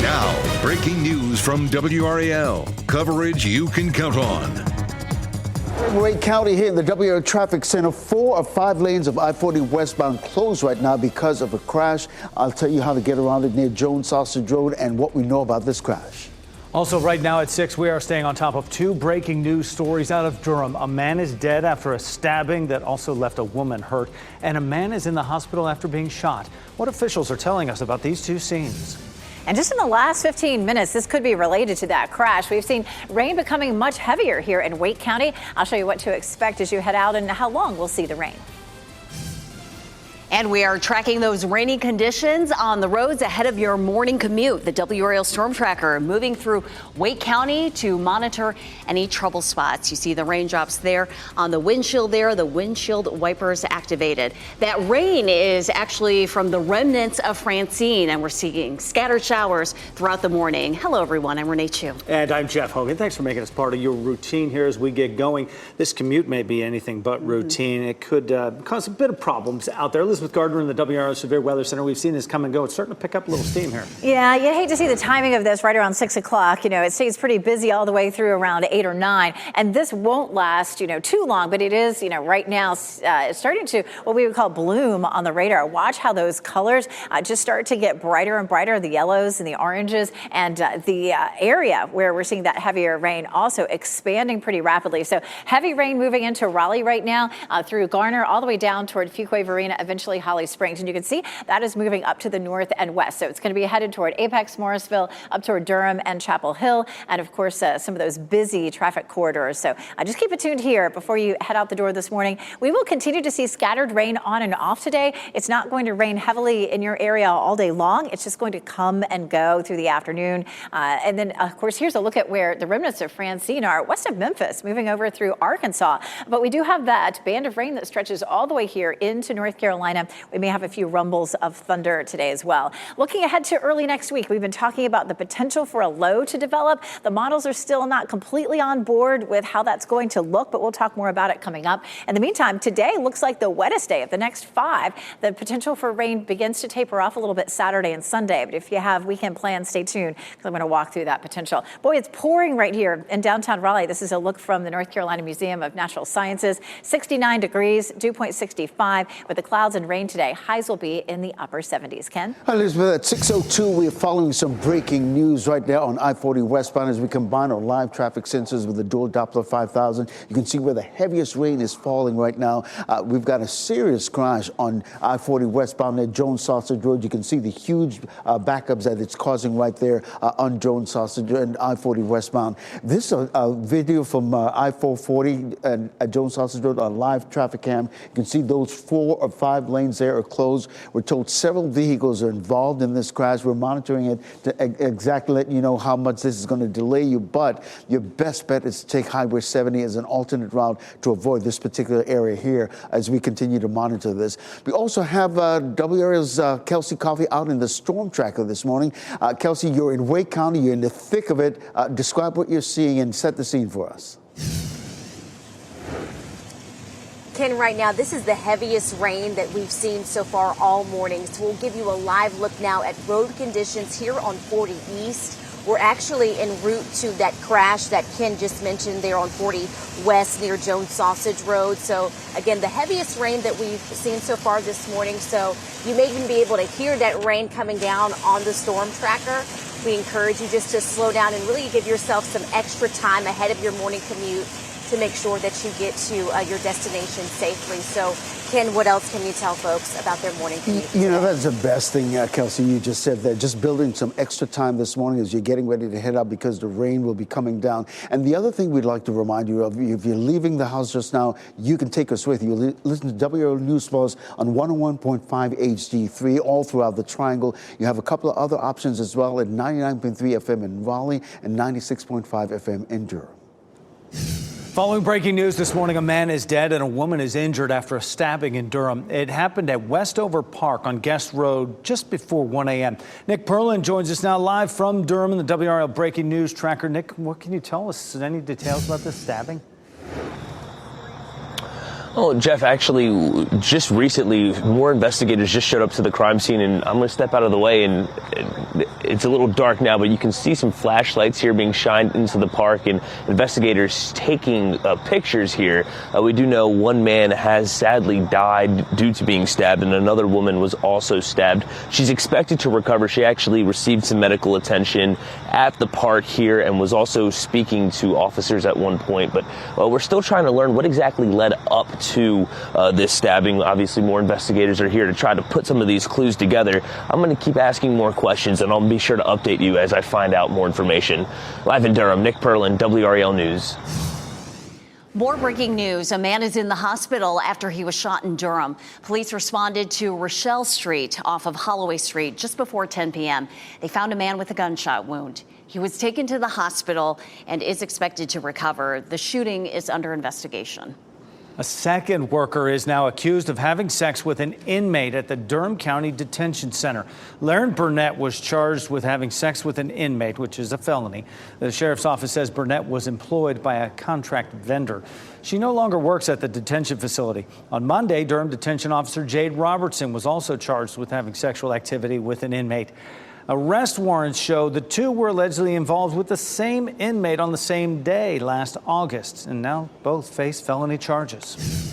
Now, breaking news from WRAL. Coverage you can count on. Wake County here in the WRAL Traffic Center. 4 of 5 lanes of I-40 westbound closed right now because of a crash. I'll tell you how to get around it near Jones Sausage Road and what we know about this crash. Also right now at 6, we are staying on top of 2 breaking news stories out of Durham. A man is dead after a stabbing that also left a woman hurt, and a man is in the hospital after being shot. What officials are telling us about these 2 scenes? And just in the last 15 minutes, this could be related to that crash. We've seen rain becoming much heavier here in Wake County. I'll show you what to expect as you head out and how long we'll see the rain. And we are tracking those rainy conditions on the roads ahead of your morning commute. The WRAL Storm Tracker moving through Wake County to monitor any trouble spots. You see the raindrops there on the windshield there, the windshield wipers activated. That rain is actually from the remnants of Francine, and we're seeing scattered showers throughout the morning. Hello, everyone. I'm Renee Chu. And I'm Jeff Hogan. Thanks for making us part of your routine here as we get going. This commute may be anything but routine. It could cause a bit of problems out there. Elizabeth Gardner in the WRAL Severe Weather Center. We've seen this come and go. It's starting to pick up a little steam here. Yeah, you hate to see the timing of this right around 6 o'clock. You know, it stays pretty busy all the way through around 8 or 9. And this won't last, too long. But it is, right now, it's starting to what we would call bloom on the radar. Watch how those colors just start to get brighter and brighter, the yellows and the oranges. And the area where we're seeing that heavier rain also expanding pretty rapidly. So heavy rain moving into Raleigh right now through Garner all the way down toward Fuquay Varina, eventually Holly Springs. And you can see that is moving up to the north and west. So it's going to be headed toward Apex, Morrisville, up toward Durham and Chapel Hill. And of course, some of those busy traffic corridors. So just keep it tuned here before you head out the door this morning. We will continue to see scattered rain on and off today. It's not going to rain heavily in your area all day long. It's just going to come and go through the afternoon. And then, of course, here's a look at where the remnants of Francine are west of Memphis, moving over through Arkansas. But we do have that band of rain that stretches all the way here into North Carolina. We may have a few rumbles of thunder today as well. Looking ahead to early next week, we've been talking about the potential for a low to develop. The models are still not completely on board with how that's going to look, but we'll talk more about it coming up. In the meantime, today looks like the wettest day of the next 5. The potential for rain begins to taper off a little bit Saturday and Sunday. But if you have weekend plans, stay tuned because I'm going to walk through that potential. Boy, it's pouring right here in downtown Raleigh. This is a look from the North Carolina Museum of Natural Sciences. 69 degrees, dew point 65 with the clouds and rain today. Highs will be in the upper 70s. Ken? Hi, Elizabeth. At 6:02, we're following some breaking news right now on I-40 westbound as we combine our live traffic sensors with the dual Doppler 5000. You can see where the heaviest rain is falling right now. We've got a serious crash on I-40 westbound at Jones Sausage Road. You can see the huge backups that it's causing right there on Jones Sausage and I-40 westbound. This is a video from I-440 and at Jones Sausage Road on live traffic cam. You can see those 4 or 5 lanes there are closed. We're told several vehicles are involved in this crash. We're monitoring it to exactly let you know how much this is going to delay you. But your best bet is to take Highway 70 as an alternate route to avoid this particular area here as we continue to monitor this. We also have WRAL's Kelsey Coffey out in the storm tracker this morning. Kelsey, you're in Wake County. You're in the thick of it. Describe what you're seeing and set the scene for us. Ken, right now, this is the heaviest rain that we've seen so far all morning. So we'll give you a live look now at road conditions here on 40 East. We're actually en route to that crash that Ken just mentioned there on 40 West near Jones Sausage Road. So again, the heaviest rain that we've seen so far this morning. So you may even be able to hear that rain coming down on the storm tracker. We encourage you just to slow down and really give yourself some extra time ahead of your morning commute to make sure that you get to your destination safely. So, Ken, what else can you tell folks about their morning commute? That's the best thing, Kelsey, you just said that. Just building some extra time this morning as you're getting ready to head out because the rain will be coming down. And the other thing we'd like to remind you of, if you're leaving the house just now, you can take us with you. Listen to WRAL News Pulse on 101.5 HD3 all throughout the Triangle. You have a couple of other options as well at 99.3 FM in Raleigh and 96.5 FM in Durham. Following breaking news this morning, a man is dead and a woman is injured after a stabbing in Durham. It happened at Westover Park on Guest Road just before 1 a.m. Nick Perlin joins us now live from Durham in the WRAL Breaking News Tracker. Nick, what can you tell us? Any details about this stabbing? Oh, Jeff, actually, just recently, more investigators just showed up to the crime scene, and I'm going to step out of the way, and it's a little dark now, but you can see some flashlights here being shined into the park and investigators taking pictures here. We do know one man has sadly died due to being stabbed, and another woman was also stabbed. She's expected to recover. She actually received some medical attention at the park here and was also speaking to officers at one point. But we're still trying to learn what exactly led up to this stabbing. Obviously, more investigators are here to try to put some of these clues together. I'm going to keep asking more questions, and I'll be sure to update you as I find out more information. Live in Durham, Nick Perlin, WRAL News. More breaking news. A man is in the hospital after he was shot in Durham. Police responded to Rochelle Street off of Holloway Street just before 10 p.m. They found a man with a gunshot wound. He was taken to the hospital and is expected to recover. The shooting is under investigation. A second worker is now accused of having sex with an inmate at the Durham County Detention Center. Lauren Burnett was charged with having sex with an inmate, which is a felony. The sheriff's office says Burnett was employed by a contract vendor. She no longer works at the detention facility. On Monday, Durham Detention Officer Jade Robertson was also charged with having sexual activity with an inmate. Arrest warrants show the two were allegedly involved with the same inmate on the same day last August, and now both face felony charges.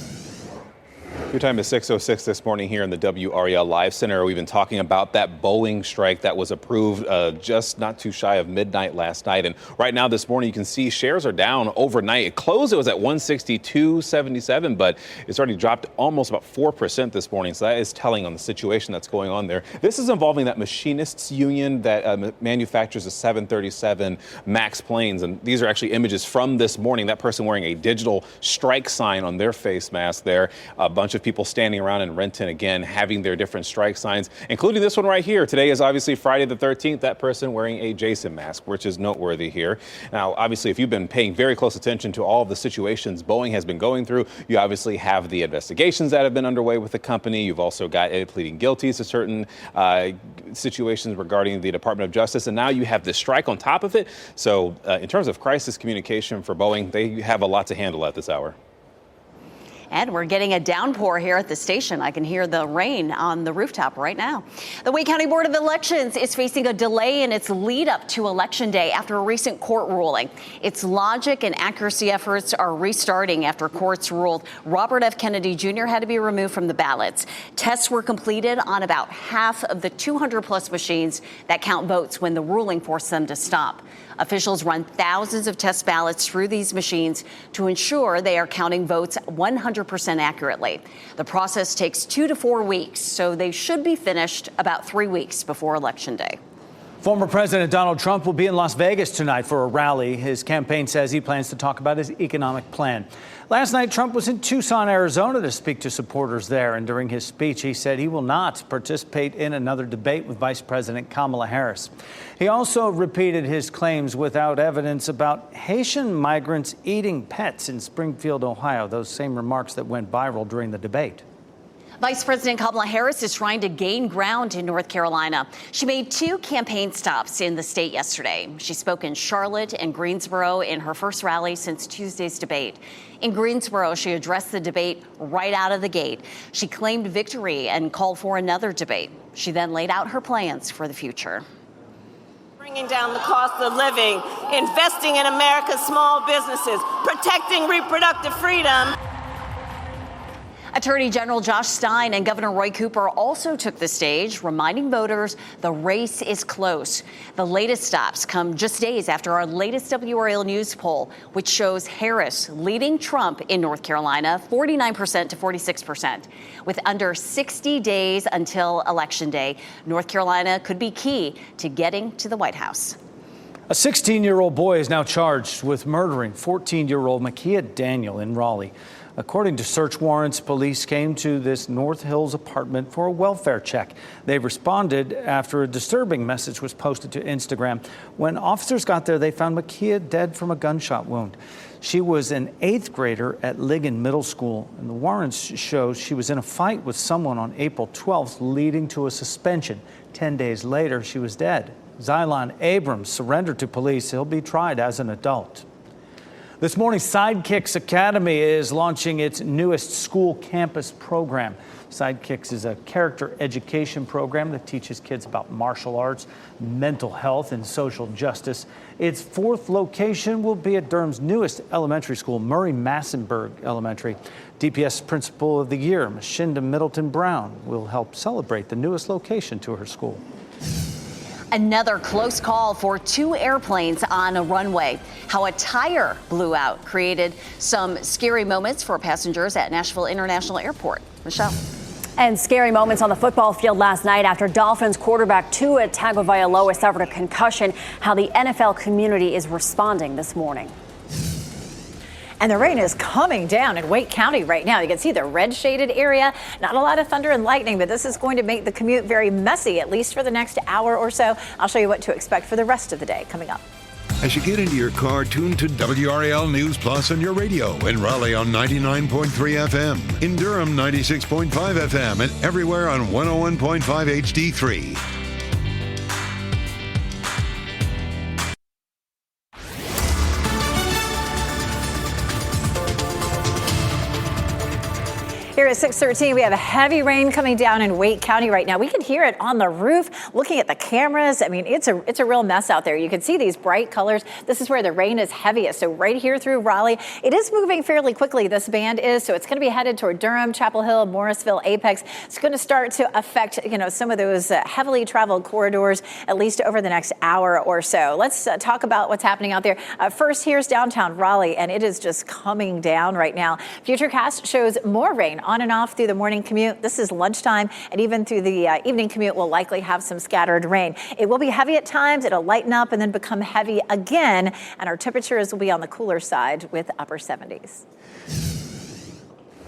Your time is 6:06 this morning here in the WRAL Live Center. We've been talking about that Boeing strike that was approved just not too shy of midnight last night. And right now this morning, you can see shares are down overnight. It closed, it was at 162.77, but it's already dropped almost about 4% this morning. So that is telling on the situation that's going on there. This is involving that machinists union that manufactures the 737 MAX planes. And these are actually images from this morning. That person wearing a digital strike sign on their face mask there. A bunch of people standing around in Renton, again, having their different strike signs, including this one right here. Today is obviously Friday the 13th. That person wearing a Jason mask, which is noteworthy here. Now, obviously, if you've been paying very close attention to all of the situations Boeing has been going through, you obviously have the investigations that have been underway with the company. You've also got it pleading guilty to certain situations regarding the Department of Justice. And now you have this strike on top of it. So in terms of crisis communication for Boeing, they have a lot to handle at this hour. And we're getting a downpour here at the station. I can hear the rain on the rooftop right now. The Wake County Board of Elections is facing a delay in its lead up to Election Day after a recent court ruling. Its logic and accuracy efforts are restarting after courts ruled Robert F. Kennedy Jr. had to be removed from the ballots. Tests were completed on about half of the 200 plus machines that count votes when the ruling forced them to stop. Officials run thousands of test ballots through these machines to ensure they are counting votes 100% accurately. The process takes 2 to 4 weeks, so they should be finished about 3 weeks before Election Day. Former President Donald Trump will be in Las Vegas tonight for a rally. His campaign says he plans to talk about his economic plan. Last night, Trump was in Tucson, Arizona to speak to supporters there. And during his speech, he said he will not participate in another debate with Vice President Kamala Harris. He also repeated his claims without evidence about Haitian migrants eating pets in Springfield, Ohio, those same remarks that went viral during the debate. Vice President Kamala Harris is trying to gain ground in North Carolina. She made 2 campaign stops in the state yesterday. She spoke in Charlotte and Greensboro in her first rally since Tuesday's debate. In Greensboro, she addressed the debate right out of the gate. She claimed victory and called for another debate. She then laid out her plans for the future. Bringing down the cost of living, investing in America's small businesses, protecting reproductive freedom. Attorney General Josh Stein and Governor Roy Cooper also took the stage, reminding voters the race is close. The latest stops come just days after our latest WRAL News poll, which shows Harris leading Trump in North Carolina 49% to 46%. With under 60 days until Election Day, North Carolina could be key to getting to the White House. A 16-year-old boy is now charged with murdering 14-year-old Makia Daniel in Raleigh. According to search warrants, police came to this North Hills apartment for a welfare check. They responded after a disturbing message was posted to Instagram. When officers got there, they found Makia dead from a gunshot wound. She was an 8th grader at Ligon Middle School, and the warrants show she was in a fight with someone on April 12th, leading to a suspension. 10 days later, she was dead. Xylon Abrams surrendered to police. He'll be tried as an adult. This morning, Sidekicks Academy is launching its newest school campus program. Sidekicks is a character education program that teaches kids about martial arts, mental health, and social justice. Its fourth location will be at Durham's newest elementary school, Murray Massenburg Elementary. DPS Principal of the Year, Mashinda Middleton Brown, will help celebrate the newest location to her school. Another close call for two airplanes on a runway. How a tire blew out created some scary moments for passengers at Nashville International Airport. Michelle. And scary moments on the football field last night after Dolphins quarterback Tua Tagovailoa suffered a concussion. How the NFL community is responding this morning. And the rain is coming down in Wake County right now. You can see the red shaded area. Not a lot of thunder and lightning, but this is going to make the commute very messy, at least for the next hour or so. I'll show you what to expect for the rest of the day coming up. As you get into your car, tune to WRAL News Plus on your radio. In Raleigh on 99.3 FM. In Durham, 96.5 FM. And everywhere on 101.5 HD3. Here at 6:13, we have a heavy rain coming down in Wake County right now. We can hear it on the roof, looking at the cameras. I mean, it's a real mess out there. You can see these bright colors. This is where the rain is heaviest. So right here through Raleigh, it is moving fairly quickly, this band is. So it's going to be headed toward Durham, Chapel Hill, Morrisville, Apex. It's going to start to affect, some of those heavily traveled corridors, at least over the next hour or so. Let's talk about what's happening out there. First, here's downtown Raleigh, and it is just coming down right now. Futurecast shows more rain on and off through the morning commute. This is lunchtime, and even through the evening commute, we'll likely have some scattered rain. It will be heavy at times. It'll lighten up and then become heavy again, and our temperatures will be on the cooler side with upper 70s.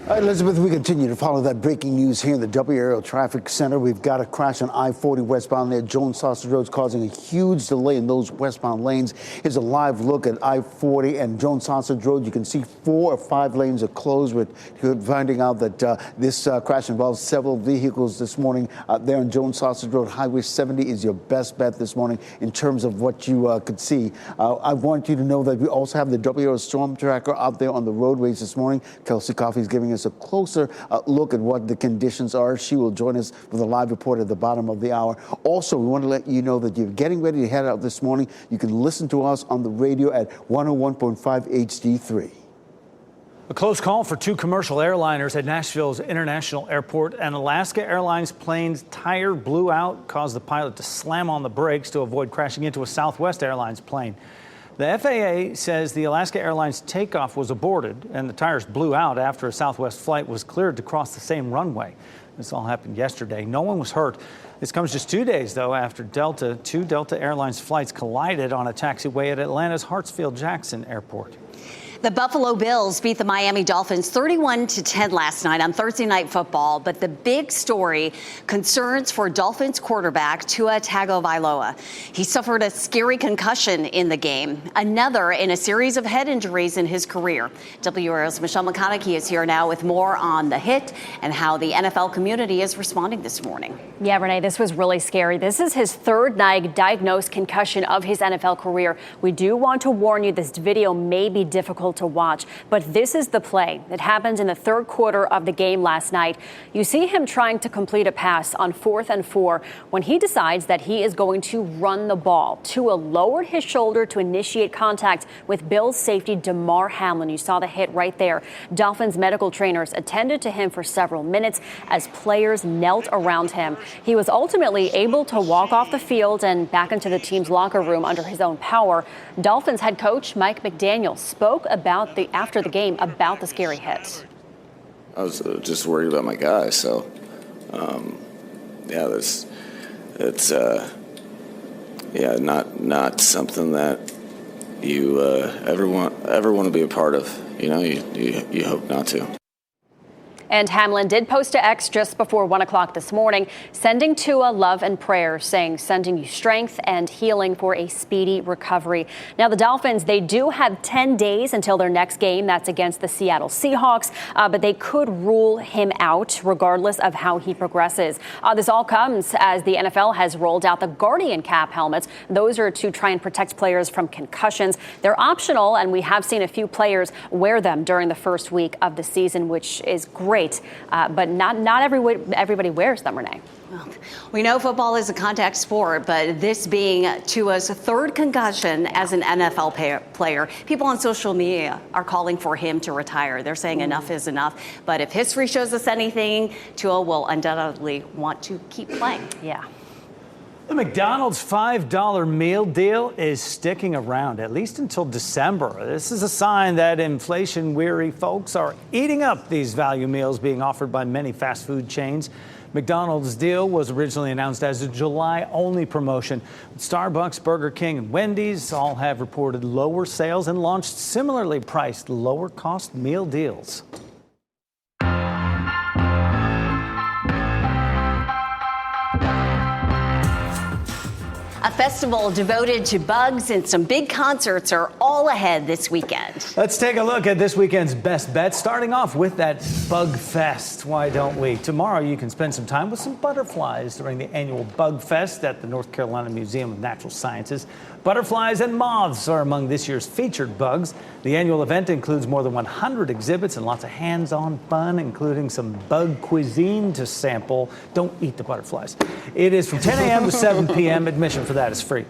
All right, Elizabeth, we continue to follow that breaking news here in the WRAL Traffic Center. We've got a crash on I-40 westbound there. Jones Sausage Road is causing a huge delay in those westbound lanes. Here's a live look at I-40 and Jones Sausage Road. You can see 4 or 5 lanes are closed. We're finding out that this crash involves several vehicles this morning there on Jones Sausage Road. Highway 70 is your best bet this morning in terms of what you could see. I want you to know that we also have the WRAL Storm Tracker out there on the roadways this morning. Kelsey Coffey is giving us a closer look at what the conditions are. She will join us with a live report at the bottom of the hour. Also, we want to let you know that you're getting ready to head out this morning. You can listen to us on the radio at 101.5 HD3. A close call for 2 commercial airliners at Nashville's International Airport. An Alaska Airlines plane's tire blew out, caused the pilot to slam on the brakes to avoid crashing into a Southwest Airlines plane. The FAA says the Alaska Airlines takeoff was aborted and the tires blew out after a Southwest flight was cleared to cross the same runway. This all happened yesterday. No one was hurt. This comes just 2 days, though, after 2 Delta Airlines flights collided on a taxiway at Atlanta's Hartsfield-Jackson Airport. The Buffalo Bills beat the Miami Dolphins 31-10 last night on Thursday Night Football. But the big story, concerns for Dolphins quarterback Tua Tagovailoa. He suffered a scary concussion in the game, another in a series of head injuries in his career. WRAL's Michelle McConaughey is here now with more on the hit and how the NFL community is responding this morning. Yeah, Renee, this was really scary. This is his third diagnosed concussion of his NFL career. We do want to warn you, this video may be difficult to watch, but this is the play. It happened in the third quarter of the game last night. You see him trying to complete a pass on 4th and 4 when he decides that he is going to run the ball. Tua lowered his shoulder to initiate contact with Bills safety Damar Hamlin. You saw the hit right there. Dolphins medical trainers attended to him for several minutes as players knelt around him. He was ultimately able to walk off the field and back into the team's locker room under his own power. Dolphins head coach Mike McDaniel spoke after the game about the scary hit. I was just worried about my guy, so not something that you ever want to be a part of. You hope not to. And Hamlin did post to X just before 1 o'clock this morning, sending Tua love and prayers, saying sending you strength and healing for a speedy recovery. Now, the Dolphins, they do have 10 days until their next game. That's against the Seattle Seahawks, but they could rule him out regardless of how he progresses. This all comes as the NFL has rolled out the Guardian Cap helmets. Those are to try and protect players from concussions. They're optional, and we have seen a few players wear them during the first week of the season, which is great. But not everybody wears them, Renee. Well, we know football is a contact sport, but this being Tua's third concussion as an NFL player, people on social media are calling for him to retire. They're saying enough is enough. But if history shows us anything, Tua will undoubtedly want to keep playing. Yeah. The McDonald's $5 meal deal is sticking around, at least until December. This is a sign that inflation-weary folks are eating up these value meals being offered by many fast food chains. McDonald's deal was originally announced as a July-only promotion. Starbucks, Burger King, and Wendy's all have reported lower sales and launched similarly priced, lower-cost meal deals. A festival devoted to bugs and some big concerts are all ahead this weekend. Let's take a look at this weekend's best bets, starting off with that Bug Fest. Why don't we? Tomorrow you can spend some time with some butterflies during the annual Bug Fest at the North Carolina Museum of Natural Sciences. Butterflies and moths are among this year's featured bugs. The annual event includes more than 100 exhibits and lots of hands-on fun, including some bug cuisine to sample. Don't eat the butterflies. It is from 10 a.m. to 7 p.m. Admission for that is free.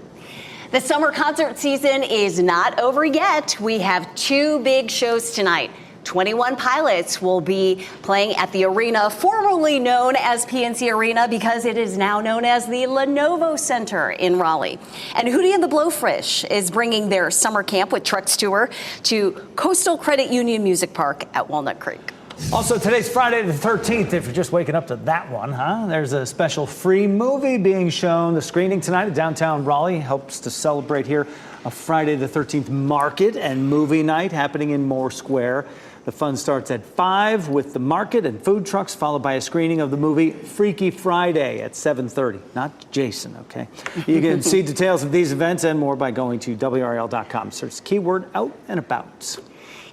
The summer concert season is not over yet. We have two big shows tonight. 21 Pilots will be playing at the arena formerly known as PNC Arena because it is now known as the Lenovo Center in Raleigh. And Hootie and the Blowfish is bringing their summer camp with Trucks Tour to Coastal Credit Union Music Park at Walnut Creek. Also, today's Friday the 13th, if you're just waking up to that one, huh? There's a special free movie being shown. The screening tonight at downtown Raleigh helps to celebrate here a Friday the 13th market and movie night happening in Moore Square. The fun starts at 5 with the market and food trucks, followed by a screening of the movie Freaky Friday at 7:30. Not Jason, okay? You can see details of these events and more by going to WRAL.com. Search the keyword out and about.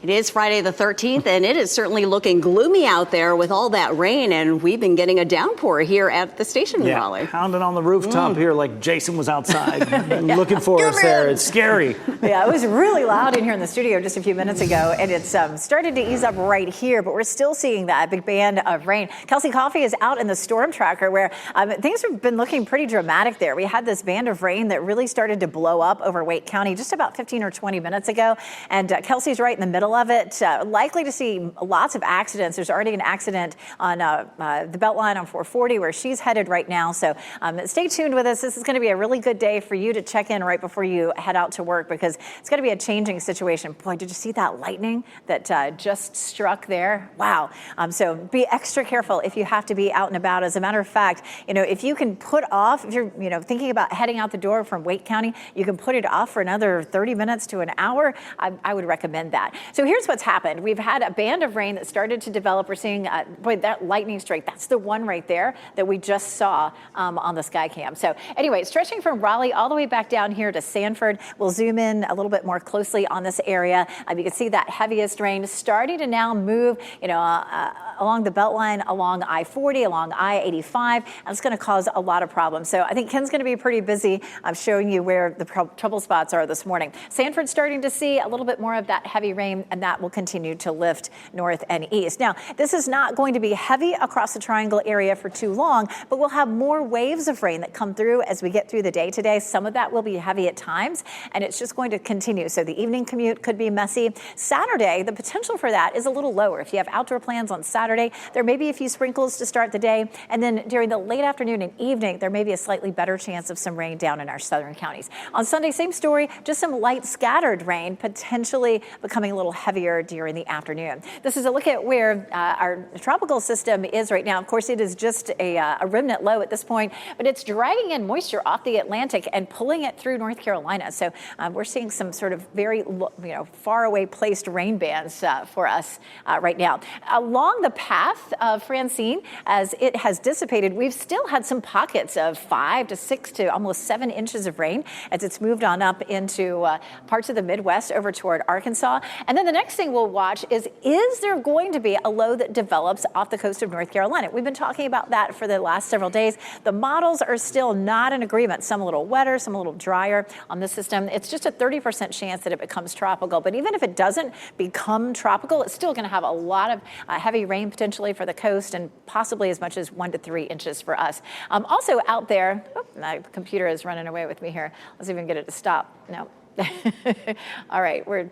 It is Friday the 13th, and it is certainly looking gloomy out there with all that rain, and we've been getting a downpour here at the station in Raleigh. Pounding on the rooftop here like Jason was outside looking for us there. It's scary. Yeah, it was really loud in here in the studio just a few minutes ago, and it's started to ease up right here, but we're still seeing that big band of rain. Kelsey Coffey is out in the storm tracker where things have been looking pretty dramatic there. We had this band of rain that really started to blow up over Wake County just about 15 or 20 minutes ago, and Kelsey's right in the middle of it. Likely to see lots of accidents. There's already an accident on the Beltline on 440 where she's headed right now. So stay tuned with us. This is going to be a really good day for you to check in right before you head out to work because it's going to be a changing situation. Boy, did you see that lightning that just struck there? Wow. So be extra careful if you have to be out and about. As a matter of fact, if you can put off, if you're thinking about heading out the door from Wake County, you can put it off for another 30 minutes to an hour. I would recommend that. So here's what's happened. We've had a band of rain that started to develop. We're seeing, boy, that lightning strike, that's the one right there that we just saw on the sky cam. So anyway, stretching from Raleigh all the way back down here to Sanford. We'll zoom in a little bit more closely on this area. You can see that heaviest rain starting to now move, along the Beltline, along I-40, along I-85, and it's going to cause a lot of problems. So I think Ken's going to be pretty busy showing you where the trouble spots are this morning. Sanford's starting to see a little bit more of that heavy rain, and that will continue to lift north and east. Now, this is not going to be heavy across the Triangle area for too long, but we'll have more waves of rain that come through as we get through the day today. Some of that will be heavy at times, and it's just going to continue. So the evening commute could be messy. Saturday, the potential for that is a little lower. If you have outdoor plans on Saturday, there may be a few sprinkles to start the day, and then during the late afternoon and evening, there may be a slightly better chance of some rain down in our southern counties. On Sunday, same story, just some light scattered rain, potentially becoming a little heavier during the afternoon. This is a look at where our tropical system is right now. Of course, it is just a remnant low at this point, but it's dragging in moisture off the Atlantic and pulling it through North Carolina. So we're seeing some sort of very far away placed rain bands for us right now. Along the path of Francine, as it has dissipated, we've still had some pockets of 5 to 6 to almost 7 inches of rain as it's moved on up into parts of the Midwest over toward Arkansas. And then the next thing we'll watch is there going to be a low that develops off the coast of North Carolina? We've been talking about that for the last several days. The models are still not in agreement. Some a little wetter, some a little drier on this system. It's just a 30% chance that it becomes tropical. But even if it doesn't become tropical, it's still going to have a lot of heavy rain potentially for the coast and possibly as much as 1 to 3 inches for us. Also out there, my computer is running away with me here. Let's even get it to stop. No. All right, we're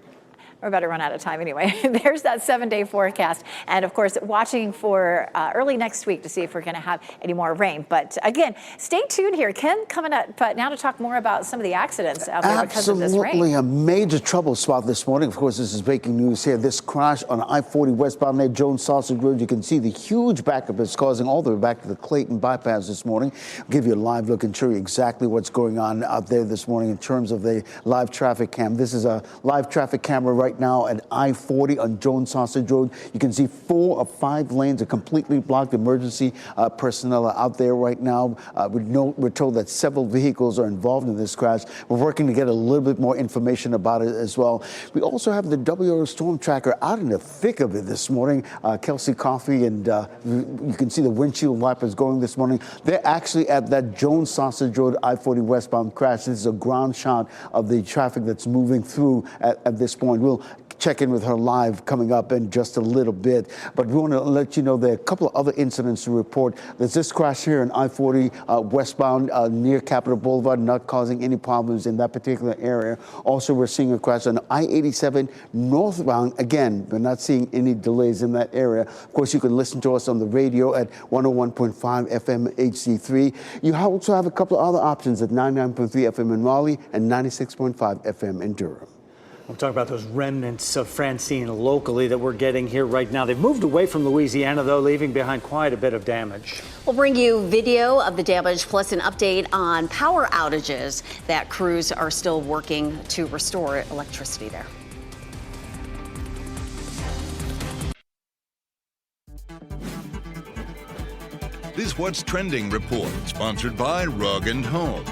about to run out of time anyway. There's that 7-day forecast. And of course, watching for early next week to see if we're going to have any more rain. But again, stay tuned here. Ken coming up now to talk more about some of the accidents out there because of this rain. Absolutely a major trouble spot this morning. Of course, this is breaking news here. This crash on I-40 westbound near Jones Sausage Road. You can see the huge backup it's causing all the way back to the Clayton bypass this morning. I'll give you a live look and show you exactly what's going on out there this morning in terms of the live traffic cam. This is a live traffic camera right now at I-40 on Jones Sausage Road. You can see 4 of 5 lanes are completely blocked. Emergency personnel are out there right now. We're told that several vehicles are involved in this crash. We're working to get a little bit more information about it as well. We also have the WRAL storm tracker out in the thick of it this morning. Kelsey Coffey, and you can see the windshield wipers going this morning. They're actually at that Jones Sausage Road I-40 westbound crash. This is a ground shot of the traffic that's moving through at this point. We'll check in with her live coming up in just a little bit. But we want to let you know there are a couple of other incidents to report. There's this crash here in I-40 westbound near Capitol Boulevard, not causing any problems in that particular area. Also, we're seeing a crash on I-87 northbound. Again, we're not seeing any delays in that area. Of course, you can listen to us on the radio at 101.5 FM HD3. You also have a couple of other options at 99.3 FM in Raleigh and 96.5 FM in Durham. I'm talking about those remnants of Francine locally that we're getting here right now. They've moved away from Louisiana, though, leaving behind quite a bit of damage. We'll bring you video of the damage, plus an update on power outages that crews are still working to restore electricity there. This What's Trending report, sponsored by Rug & Home.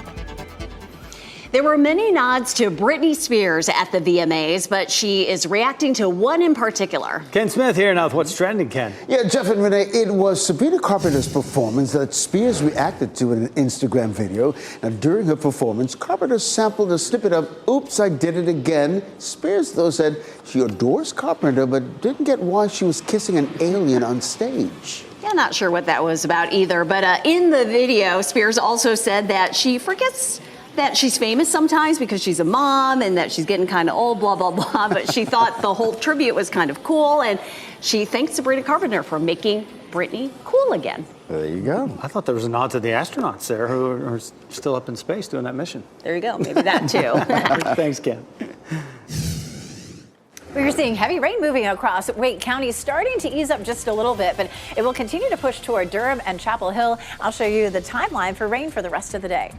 There were many nods to Britney Spears at the VMAs, but she is reacting to one in particular. Ken Smith here now with What's Trending, Ken. Yeah, Jeff and Renee, it was Sabrina Carpenter's performance that Spears reacted to in an Instagram video. Now, during her performance, Carpenter sampled a snippet of Oops, I Did It Again. Spears, though, said she adores Carpenter, but didn't get why she was kissing an alien on stage. Yeah, not sure what that was about either, but in the video, Spears also said that she forgets that she's famous sometimes because she's a mom and that she's getting kind of old, blah, blah, blah. But she thought the whole tribute was kind of cool. And she thanked Sabrina Carpenter for making Britney cool again. There you go. I thought there was a nod to the astronauts there who are still up in space doing that mission. There you go. Maybe that too. Thanks, Ken. We're seeing heavy rain moving across Wake County, starting to ease up just a little bit, but it will continue to push toward Durham and Chapel Hill. I'll show you the timeline for rain for the rest of the day.